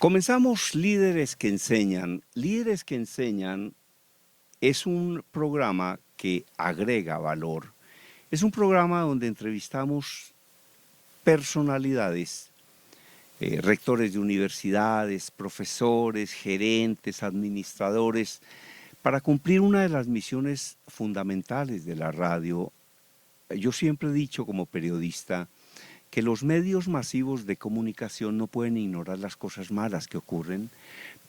Comenzamos Líderes que Enseñan. Líderes que Enseñan es un programa que agrega valor. Es un programa donde entrevistamos personalidades, rectores de universidades, profesores, gerentes, administradores, para cumplir una de las misiones fundamentales de la radio. Yo siempre he dicho como periodista que los medios masivos de comunicación no pueden ignorar las cosas malas que ocurren,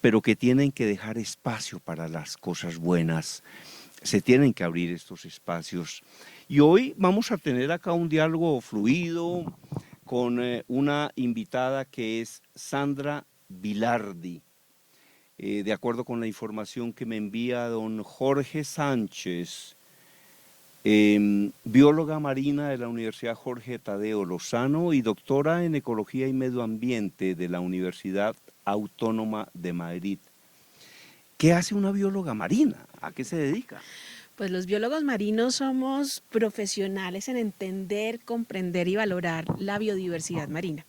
pero que tienen que dejar espacio para las cosas buenas. Se tienen que abrir estos espacios. Y hoy vamos a tener acá un diálogo fluido con una invitada que es Sandra Vilardi. De acuerdo con la información que me envía don Jorge Sánchez, bióloga marina de la Universidad Jorge Tadeo Lozano y doctora en Ecología y Medio Ambiente de la Universidad Autónoma de Madrid. ¿Qué hace una bióloga marina? ¿A qué se dedica? Pues los biólogos marinos somos profesionales en entender, comprender y valorar la biodiversidad marina.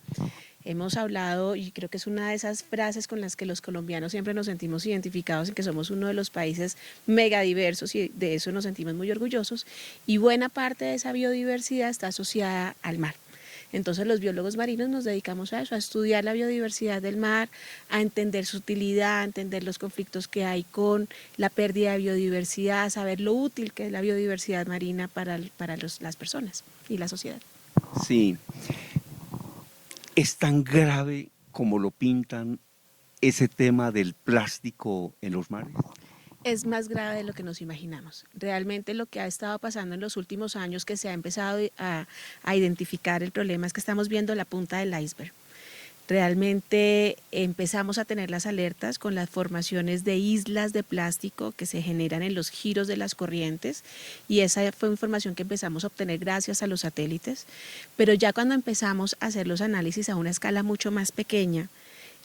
Hemos hablado, y creo que es una de esas frases con las que los colombianos siempre nos sentimos identificados, en que somos uno de los países megadiversos y de eso nos sentimos muy orgullosos, y buena parte de esa biodiversidad está asociada al mar. Entonces los biólogos marinos nos dedicamos a eso, a estudiar la biodiversidad del mar, a entender su utilidad, a entender los conflictos que hay con la pérdida de biodiversidad, a saber lo útil que es la biodiversidad marina para las personas y la sociedad. Sí. ¿Es tan grave como lo pintan ese tema del plástico en los mares? Es más grave de lo que nos imaginamos. Realmente lo que ha estado pasando en los últimos años, que se ha empezado a identificar el problema, es que estamos viendo la punta del iceberg. Realmente empezamos a tener las alertas con las formaciones de islas de plástico que se generan en los giros de las corrientes, y esa fue información que empezamos a obtener gracias a los satélites, pero ya cuando empezamos a hacer los análisis a una escala mucho más pequeña,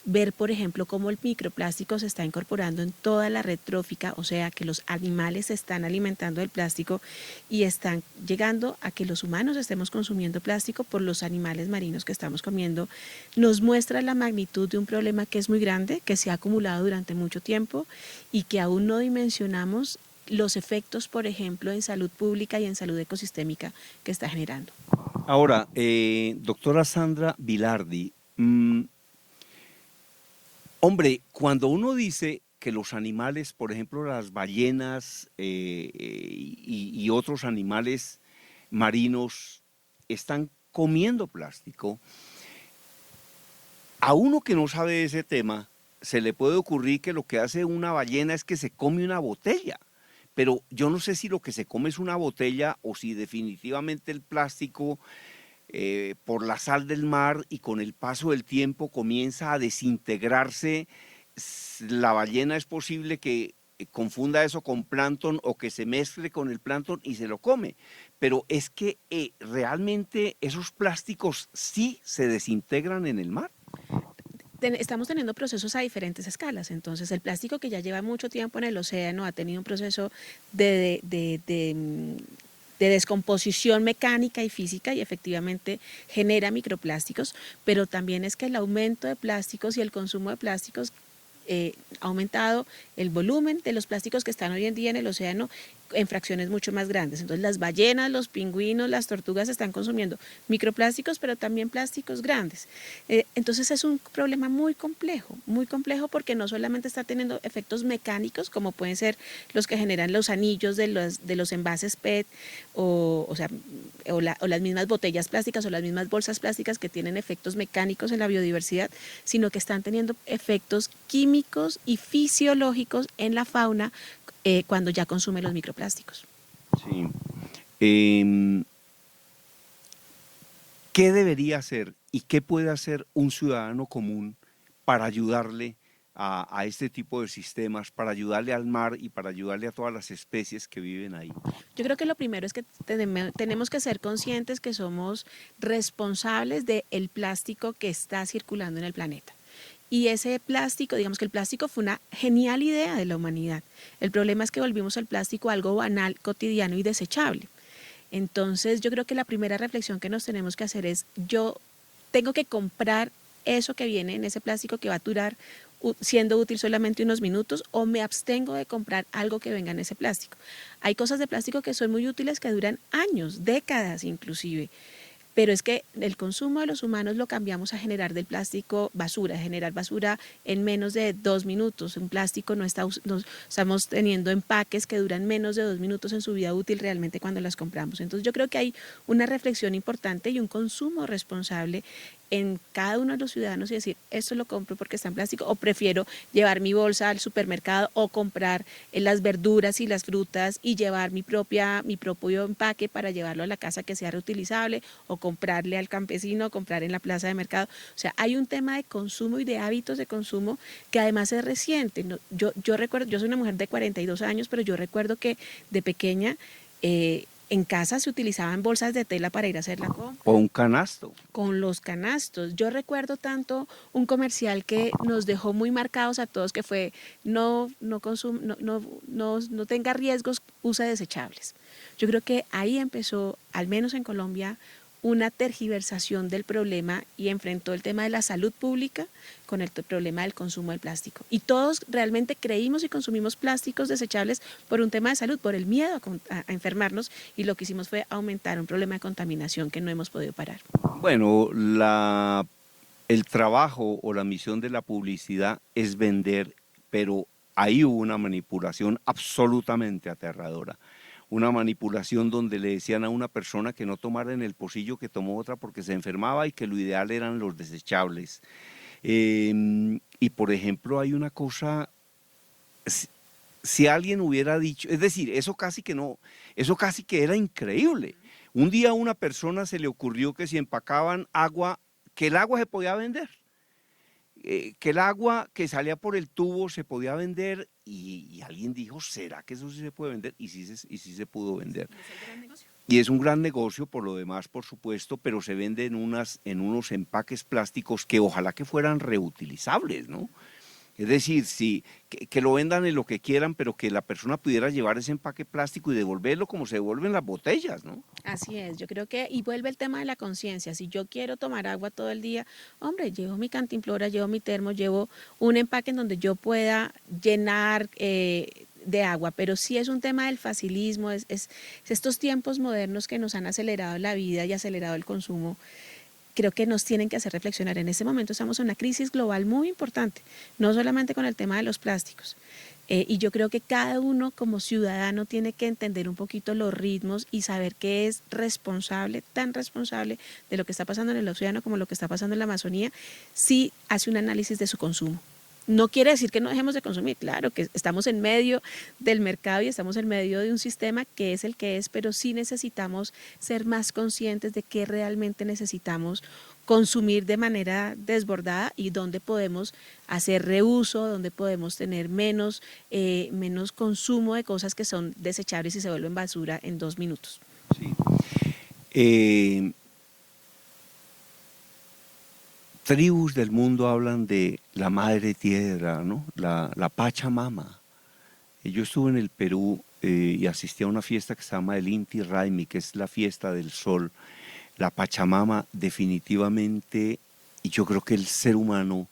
ver, por ejemplo, cómo el microplástico se está incorporando en toda la red trófica, o sea, que los animales se están alimentando del plástico y están llegando a que los humanos estemos consumiendo plástico por los animales marinos que estamos comiendo, nos muestra la magnitud de un problema que es muy grande, que se ha acumulado durante mucho tiempo y que aún no dimensionamos los efectos, por ejemplo, en salud pública y en salud ecosistémica que está generando. Ahora, doctora Sandra Vilardi, hombre, cuando uno dice que los animales, por ejemplo, las ballenas y otros animales marinos están comiendo plástico, a uno que no sabe de ese tema, se le puede ocurrir que lo que hace una ballena es que se come una botella. Pero yo no sé si lo que se come es una botella o si definitivamente el plástico por la sal del mar y con el paso del tiempo comienza a desintegrarse. La ballena es posible que confunda eso con plancton o que se mezcle con el plancton y se lo come. Pero es que realmente esos plásticos sí se desintegran en el mar. Estamos teniendo procesos a diferentes escalas. Entonces, el plástico que ya lleva mucho tiempo en el océano ha tenido un proceso de descomposición mecánica y física y efectivamente genera microplásticos, pero también es que el aumento de plásticos y el consumo de plásticos ha aumentado el volumen de los plásticos que están hoy en día en el océano en fracciones mucho más grandes. Entonces las ballenas, los pingüinos, las tortugas están consumiendo microplásticos, pero también plásticos grandes. Entonces es un problema muy complejo porque no solamente está teniendo efectos mecánicos, como pueden ser los que generan los anillos de los envases PET, o las mismas botellas plásticas o las mismas bolsas plásticas que tienen efectos mecánicos en la biodiversidad, sino que están teniendo efectos químicos y fisiológicos en la fauna cuando ya consume los microplásticos. Sí. ¿Qué debería hacer y qué puede hacer un ciudadano común para ayudarle a este tipo de sistemas, para ayudarle al mar y para ayudarle a todas las especies que viven ahí? Yo creo que lo primero es que tenemos que ser conscientes que somos responsables del plástico que está circulando en el planeta. Y ese plástico, digamos que el plástico fue una genial idea de la humanidad. El problema es que volvimos al plástico algo banal, cotidiano y desechable. Entonces yo creo que la primera reflexión que nos tenemos que hacer es, yo tengo que comprar eso que viene en ese plástico que va a durar siendo útil solamente unos minutos, o me abstengo de comprar algo que venga en ese plástico. Hay cosas de plástico que son muy útiles, que duran años, décadas inclusive. Pero es que el consumo de los humanos lo cambiamos a generar del plástico basura, a generar basura en menos de 2 minutos. Un plástico no estamos teniendo empaques que duran menos de 2 minutos en su vida útil realmente cuando las compramos. Entonces yo creo que hay una reflexión importante y un consumo responsable en cada uno de los ciudadanos y decir, esto lo compro porque está en plástico, o prefiero llevar mi bolsa al supermercado o comprar las verduras y las frutas y llevar mi propio empaque para llevarlo a la casa que sea reutilizable, o comprarle al campesino, comprar en la plaza de mercado. O sea, hay un tema de consumo y de hábitos de consumo que además es reciente. Yo recuerdo, yo soy una mujer de 42 años, pero yo recuerdo que de pequeña en casa se utilizaban bolsas de tela para ir a hacer la compra. O un canasto. Con los canastos. Yo recuerdo tanto un comercial que nos dejó muy marcados a todos, que fue no tenga riesgos, usa desechables. Yo creo que ahí empezó, al menos en Colombia, una tergiversación del problema y enfrentó el tema de la salud pública con el problema del consumo del plástico. Y todos realmente creímos y consumimos plásticos desechables por un tema de salud, por el miedo a enfermarnos, y lo que hicimos fue aumentar un problema de contaminación que no hemos podido parar. Bueno, el trabajo o la misión de la publicidad es vender, pero ahí hubo una manipulación absolutamente aterradora. Una manipulación donde le decían a una persona que no tomara en el pocillo, que tomó otra porque se enfermaba, y que lo ideal eran los desechables. Y por ejemplo hay una cosa, si alguien hubiera dicho, es decir, eso casi que era increíble. Un día a una persona se le ocurrió que si empacaban agua, que el agua se podía vender. Que el agua que salía por el tubo se podía vender, y alguien dijo, ¿será que eso sí se puede vender? Y sí se pudo vender. Y es un gran negocio por lo demás, por supuesto, pero se vende en unos empaques plásticos que ojalá que fueran reutilizables, ¿no? Es decir, sí, que lo vendan en lo que quieran, pero que la persona pudiera llevar ese empaque plástico y devolverlo como se devuelven las botellas, ¿no? Así es, yo creo que, y vuelve el tema de la conciencia. Si yo quiero tomar agua todo el día, hombre, llevo mi cantimplora, llevo mi termo, llevo un empaque en donde yo pueda llenar de agua, pero sí es un tema del facilismo, es estos tiempos modernos que nos han acelerado la vida y acelerado el consumo. Creo que nos tienen que hacer reflexionar. En este momento estamos en una crisis global muy importante, no solamente con el tema de los plásticos. Y yo creo que cada uno como ciudadano tiene que entender un poquito los ritmos y saber que es responsable, tan responsable de lo que está pasando en el océano como lo que está pasando en la Amazonía, si hace un análisis de su consumo. No quiere decir que no dejemos de consumir, claro que estamos en medio del mercado y estamos en medio de un sistema que es el que es, pero sí necesitamos ser más conscientes de qué realmente necesitamos consumir de manera desbordada y dónde podemos hacer reuso, dónde podemos tener menos consumo de cosas que son desechables y se vuelven basura en 2 minutos. Sí. Tribus del mundo hablan de la madre tierra, ¿no? La Pachamama. Yo estuve en el Perú y asistí a una fiesta que se llama el Inti Raymi, que es la fiesta del sol. La Pachamama definitivamente, y yo creo que el ser humano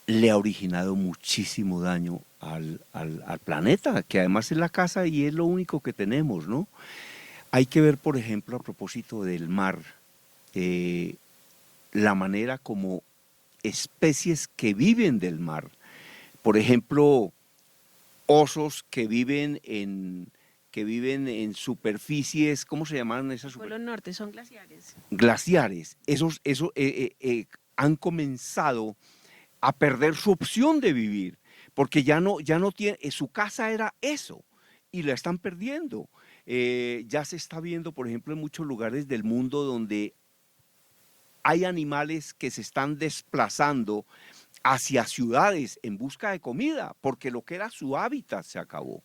le ha originado muchísimo daño al planeta, que además es la casa y es lo único que tenemos, ¿no? Hay que ver, por ejemplo, a propósito del mar, la manera como especies que viven del mar, por ejemplo, osos que viven en superficies, ¿cómo se llaman esas superficies? Polo Norte, son glaciares. Glaciares, esos han comenzado a perder su opción de vivir, porque ya no tiene, su casa era eso, y la están perdiendo. Ya se está viendo, por ejemplo, en muchos lugares del mundo donde hay animales que se están desplazando hacia ciudades en busca de comida, porque lo que era su hábitat se acabó.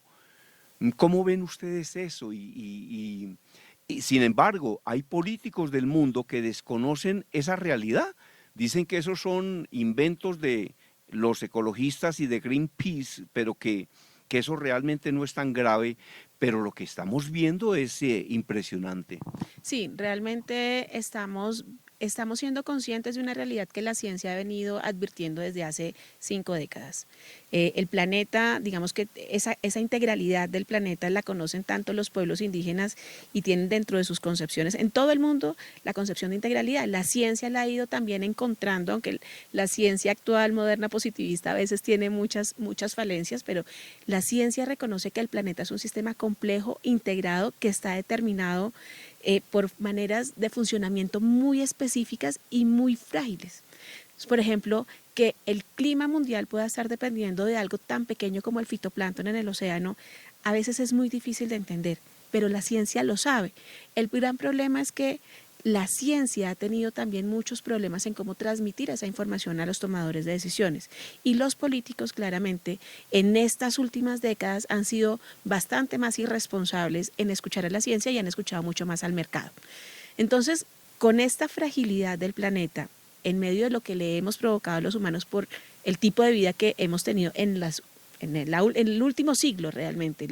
¿Cómo ven ustedes eso? Y sin embargo, hay políticos del mundo que desconocen esa realidad. Dicen que esos son inventos de los ecologistas y de Greenpeace, pero que eso realmente no es tan grave, pero lo que estamos viendo es impresionante. Sí, realmente estamos estamos siendo conscientes de una realidad que la ciencia ha venido advirtiendo desde hace 5 décadas. El planeta, digamos que esa integralidad del planeta la conocen tanto los pueblos indígenas y tienen dentro de sus concepciones en todo el mundo la concepción de integralidad. La ciencia la ha ido también encontrando, aunque la ciencia actual, moderna, positivista a veces tiene muchas falencias, pero la ciencia reconoce que el planeta es un sistema complejo, integrado, que está determinado por maneras de funcionamiento muy específicas y muy frágiles. Por ejemplo, que el clima mundial pueda estar dependiendo de algo tan pequeño como el fitoplancton en el océano, a veces es muy difícil de entender, pero la ciencia lo sabe. El gran problema es que la ciencia ha tenido también muchos problemas en cómo transmitir esa información a los tomadores de decisiones. Y los políticos, claramente, en estas últimas décadas han sido bastante más irresponsables en escuchar a la ciencia y han escuchado mucho más al mercado. Entonces, con esta fragilidad del planeta, en medio de lo que le hemos provocado a los humanos por el tipo de vida que hemos tenido en el último siglo realmente,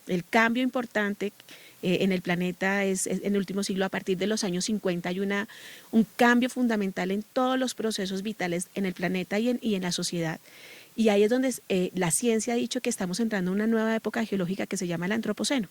el cambio importante en el planeta es en el último siglo. A partir de los años 50 hay un cambio fundamental en todos los procesos vitales en el planeta y en la sociedad. Y ahí es donde la ciencia ha dicho que estamos entrando en una nueva época geológica que se llama el antropoceno.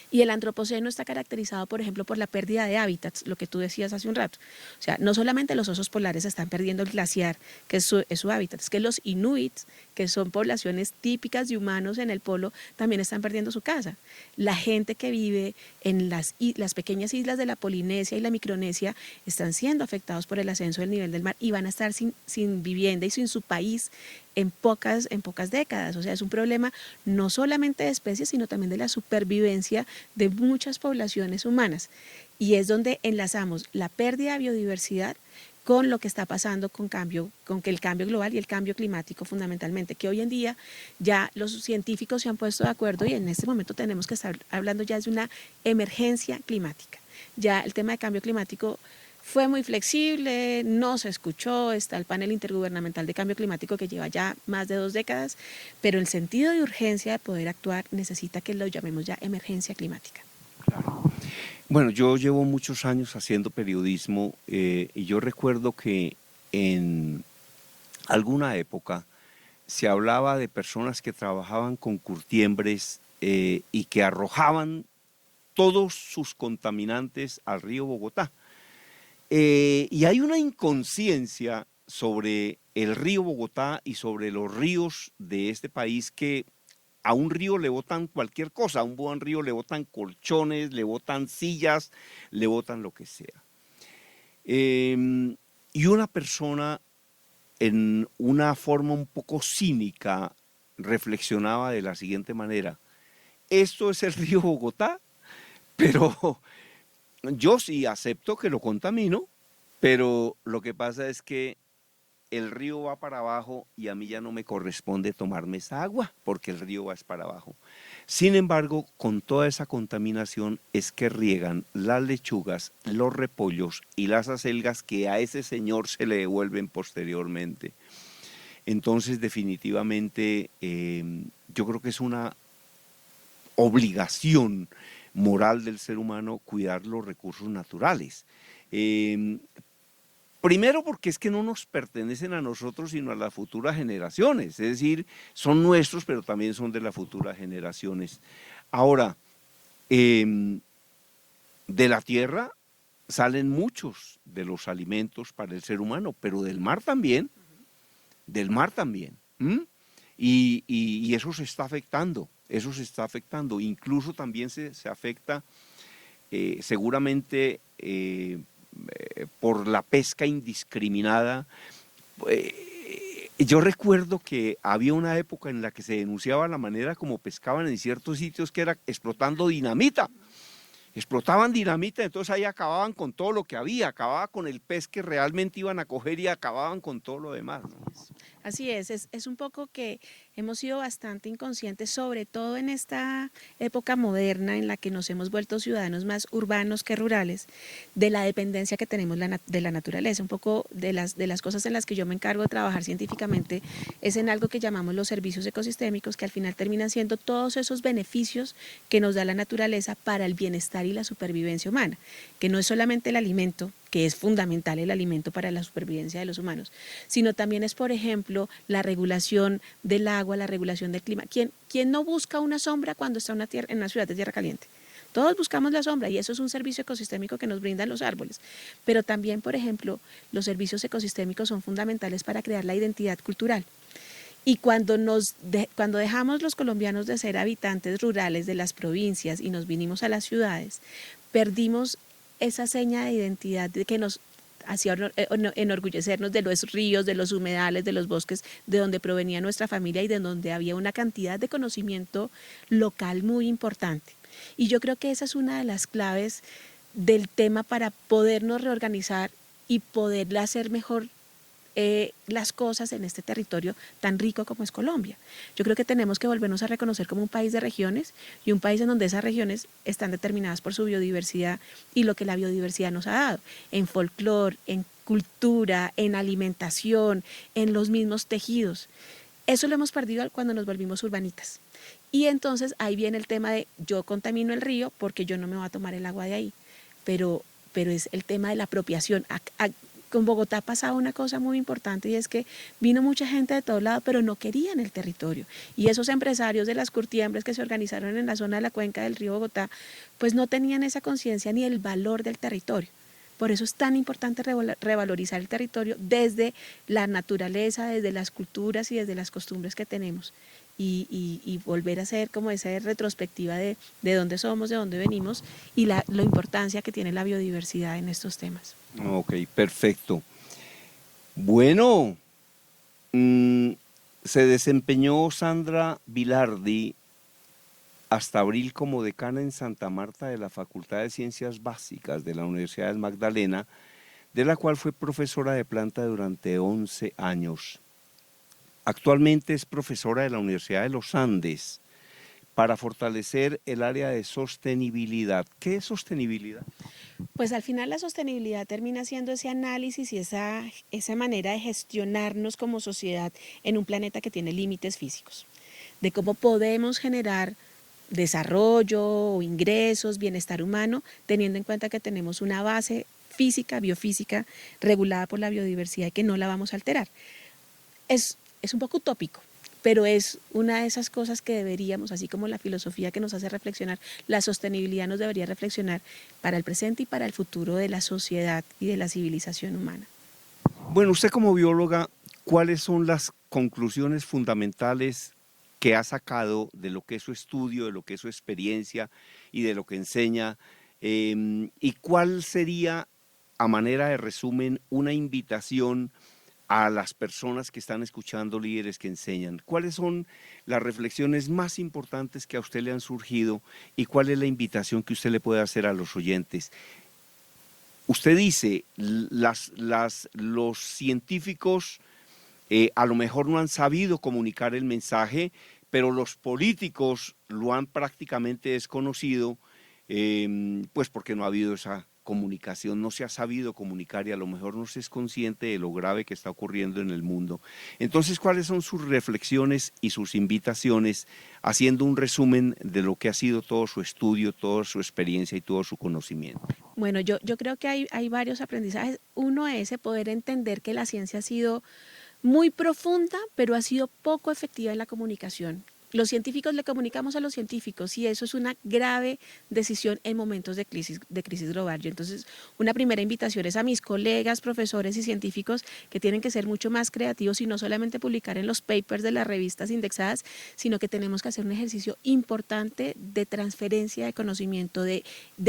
Y el antropoceno está caracterizado, por ejemplo, por la pérdida de hábitats, lo que tú decías hace un rato. O sea, no solamente los osos polares están perdiendo el glaciar, que es su hábitat, es que los inuits, que son poblaciones típicas de humanos en el polo, también están perdiendo su casa. La gente que vive en las pequeñas islas de la Polinesia y la Micronesia están siendo afectados por el ascenso del nivel del mar y van a estar sin vivienda y sin su país en pocas décadas. O sea, es un problema no solamente de especies, sino también de la supervivencia de muchas poblaciones humanas. Y es donde enlazamos la pérdida de biodiversidad con lo que está pasando con que el cambio global y el cambio climático fundamentalmente, que hoy en día ya los científicos se han puesto de acuerdo y en este momento tenemos que estar hablando ya de una emergencia climática. Ya el tema de cambio climático fue muy flexible, no se escuchó, está el panel intergubernamental de cambio climático que lleva ya más de 2 décadas, pero el sentido de urgencia de poder actuar necesita que lo llamemos ya emergencia climática. Claro. Bueno, yo llevo muchos años haciendo periodismo y yo recuerdo que en alguna época se hablaba de personas que trabajaban con curtiembres y que arrojaban todos sus contaminantes al río Bogotá. Y hay una inconsciencia sobre el río Bogotá y sobre los ríos de este país que a un río le botan cualquier cosa, a un buen río le botan colchones, le botan sillas, le botan lo que sea. Y una persona en una forma un poco cínica reflexionaba de la siguiente manera: esto es el río Bogotá, pero yo sí acepto que lo contamino, pero lo que pasa es que el río va para abajo y a mí ya no me corresponde tomarme esa agua porque el río va para abajo. Sin embargo, con toda esa contaminación es que riegan las lechugas, los repollos y las acelgas que a ese señor se le devuelven posteriormente. Entonces, definitivamente, yo creo que es una obligación moral del ser humano cuidar los recursos naturales. Primero porque es que no nos pertenecen a nosotros sino a las futuras generaciones, es decir, son nuestros pero también son de las futuras generaciones. Ahora, de la tierra salen muchos de los alimentos para el ser humano, pero del mar también, y eso se está afectando, incluso también se afecta seguramente por la pesca indiscriminada. Yo recuerdo que había una época en la que se denunciaba la manera como pescaban en ciertos sitios, que era explotando dinamita. Explotaban dinamita, entonces ahí acababan con todo lo que había, acababa con el pez que realmente iban a coger y acababan con todo lo demás. Así es un poco que hemos sido bastante inconscientes, sobre todo en esta época moderna en la que nos hemos vuelto ciudadanos más urbanos que rurales, de la dependencia que tenemos de la naturaleza. Un poco de las cosas en las que yo me encargo de trabajar científicamente es en algo que llamamos los servicios ecosistémicos, que al final terminan siendo todos esos beneficios que nos da la naturaleza para el bienestar y la supervivencia humana, que no es solamente el alimento, que es fundamental el alimento para la supervivencia de los humanos, sino también es, por ejemplo, la regulación del agua, la regulación del clima. ¿Quién no busca una sombra cuando está en una ciudad de tierra caliente? Todos buscamos la sombra y eso es un servicio ecosistémico que nos brindan los árboles. Pero también, por ejemplo, los servicios ecosistémicos son fundamentales para crear la identidad cultural. Y cuando dejamos los colombianos de ser habitantes rurales de las provincias y nos vinimos a las ciudades, perdimos esa seña de identidad que nos hacía enorgullecernos de los ríos, de los humedales, de los bosques, de donde provenía nuestra familia y de donde había una cantidad de conocimiento local muy importante. Y yo creo que esa es una de las claves del tema para podernos reorganizar y poder hacer mejor las cosas en este territorio tan rico como es Colombia. Yo creo que tenemos que volvernos a reconocer como un país de regiones y un país en donde esas regiones están determinadas por su biodiversidad y lo que la biodiversidad nos ha dado, en folclore, en cultura, en alimentación, en los mismos tejidos. Eso lo hemos perdido cuando nos volvimos urbanitas. Y entonces ahí viene el tema de yo contamino el río porque yo no me voy a tomar el agua de ahí, pero es el tema de la apropiación. Con Bogotá pasaba una cosa muy importante y es que vino mucha gente de todo lado, pero no querían el territorio. Y esos empresarios de las curtiembres que se organizaron en la zona de la cuenca del río Bogotá, pues no tenían esa conciencia ni el valor del territorio. Por eso es tan importante revalorizar el territorio desde la naturaleza, desde las culturas y desde las costumbres que tenemos. Y volver a hacer como esa retrospectiva de dónde somos, de dónde venimos y la importancia que tiene la biodiversidad en estos temas. Ok, perfecto. Bueno, se desempeñó Sandra Vilardi hasta abril como decana en Santa Marta de la Facultad de Ciencias Básicas de la Universidad del Magdalena, de la cual fue profesora de planta durante 11 años. Actualmente es profesora de la Universidad de los Andes para fortalecer el área de sostenibilidad. ¿Qué es sostenibilidad? Pues al final la sostenibilidad termina siendo ese análisis y esa manera de gestionarnos como sociedad en un planeta que tiene límites físicos, de cómo podemos generar desarrollo o ingresos, bienestar humano, teniendo en cuenta que tenemos una base física, biofísica, regulada por la biodiversidad y que no la vamos a alterar. Es un poco utópico, pero es una de esas cosas que deberíamos, así como la filosofía que nos hace reflexionar, la sostenibilidad nos debería reflexionar para el presente y para el futuro de la sociedad y de la civilización humana. Bueno, usted como bióloga, ¿cuáles son las conclusiones fundamentales que ha sacado de lo que es su estudio, de lo que es su experiencia y de lo que enseña? ¿Y cuál sería, a manera de resumen, una invitación a las personas que están escuchando, líderes que enseñan? ¿Cuáles son las reflexiones más importantes que a usted le han surgido y cuál es la invitación que usted le puede hacer a los oyentes? Usted dice, los científicos a lo mejor no han sabido comunicar el mensaje, pero los políticos lo han prácticamente desconocido, pues porque no ha habido esa comunicación, no se ha sabido comunicar y a lo mejor no se es consciente de lo grave que está ocurriendo en el mundo. Entonces, ¿cuáles son sus reflexiones y sus invitaciones, haciendo un resumen de lo que ha sido todo su estudio, toda su experiencia y todo su conocimiento? Bueno, yo creo que hay varios aprendizajes. Uno es ese poder entender que la ciencia ha sido muy profunda, pero ha sido poco efectiva en la comunicación. Los científicos le comunicamos a los científicos y eso es una grave decisión en momentos de crisis global. Entonces, una primera invitación es a mis colegas, profesores y científicos que tienen que ser mucho más creativos y no solamente publicar en los papers de las revistas indexadas, sino que tenemos que hacer un ejercicio importante de transferencia de conocimiento, de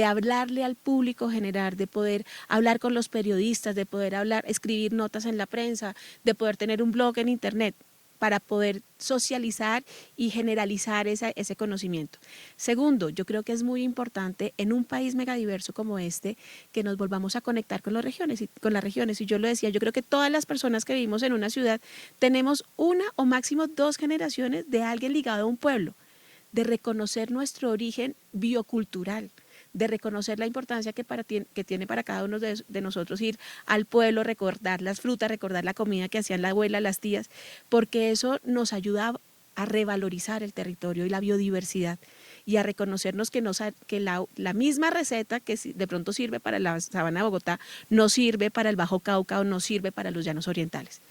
hablarle al público general, de poder hablar con los periodistas, de poder escribir notas en la prensa, de poder tener un blog en internet, para poder socializar y generalizar ese conocimiento. Segundo, yo creo que es muy importante en un país megadiverso como este que nos volvamos a conectar con las regiones. Y yo lo decía, yo creo que todas las personas que vivimos en una ciudad tenemos una o máximo 2 generaciones de alguien ligado a un pueblo, de reconocer nuestro origen biocultural, de reconocer la importancia que tiene para cada uno de nosotros ir al pueblo, recordar las frutas, recordar la comida que hacían la abuela, las tías, porque eso nos ayuda a revalorizar el territorio y la biodiversidad. y a reconocernos que, que la misma receta que de pronto sirve para la sabana de Bogotá no sirve para el Bajo Cauca o no sirve para los llanos orientales.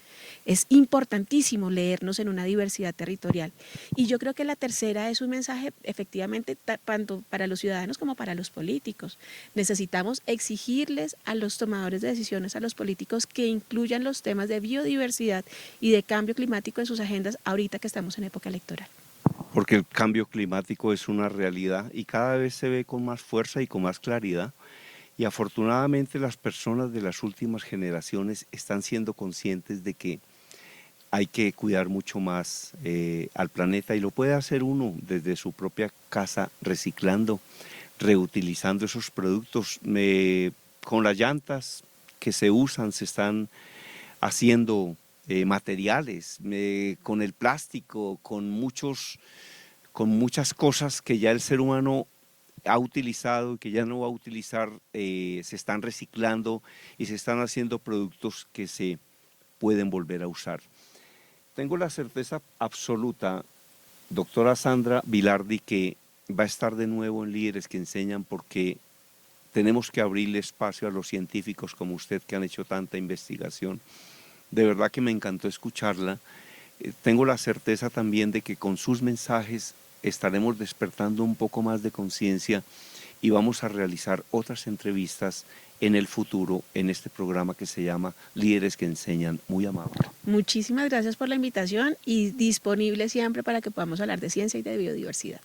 Es importantísimo leernos en una diversidad territorial. Y yo creo que la tercera es un mensaje efectivamente tanto para los ciudadanos como para los políticos. Necesitamos exigirles a los tomadores de decisiones, a los políticos, que incluyan los temas de biodiversidad y de cambio climático en sus agendas ahorita que estamos en época electoral. Porque el cambio climático es una realidad y cada vez se ve con más fuerza y con más claridad. Y afortunadamente las personas de las últimas generaciones están siendo conscientes de que hay que cuidar mucho más al planeta, y lo puede hacer uno desde su propia casa, reciclando, reutilizando esos productos. Con las llantas que se usan se están haciendo materiales, con el plástico, con muchas cosas que ya el ser humano ha utilizado y que ya no va a utilizar, se están reciclando y se están haciendo productos que se pueden volver a usar. Tengo la certeza absoluta, doctora Sandra Vilardi, que va a estar de nuevo en Líderes que Enseñan, porque tenemos que abrirle espacio a los científicos como usted, que han hecho tanta investigación. De verdad que me encantó escucharla. Tengo la certeza también de que con sus mensajes estaremos despertando un poco más de conciencia y vamos a realizar otras entrevistas en el futuro en este programa que se llama Líderes que Enseñan. Muy amable. Muchísimas gracias por la invitación y disponible siempre para que podamos hablar de ciencia y de biodiversidad.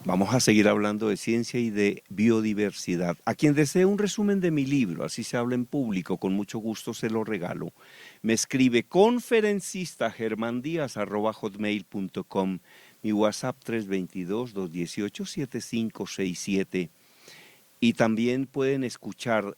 Vamos a seguir hablando de ciencia y de biodiversidad. A quien desee un resumen de mi libro, Así se habla en público, con mucho gusto se lo regalo. Me escribe conferencistagermandías@hotmail.com, mi WhatsApp 322-218-7567. Y también pueden escuchar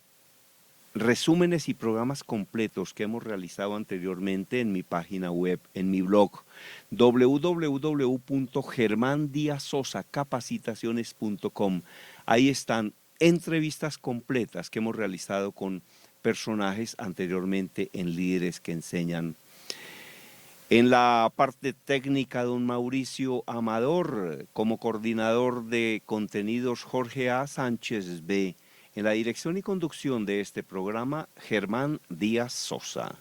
resúmenes y programas completos que hemos realizado anteriormente en mi página web, en mi blog, www.germandiazosacapacitaciones.com. Ahí están entrevistas completas que hemos realizado con personajes anteriormente en Líderes que Enseñan. En la parte técnica, don Mauricio Amador, como coordinador de contenidos, Jorge A. Sánchez B. En la dirección y conducción de este programa, Germán Díaz Sosa.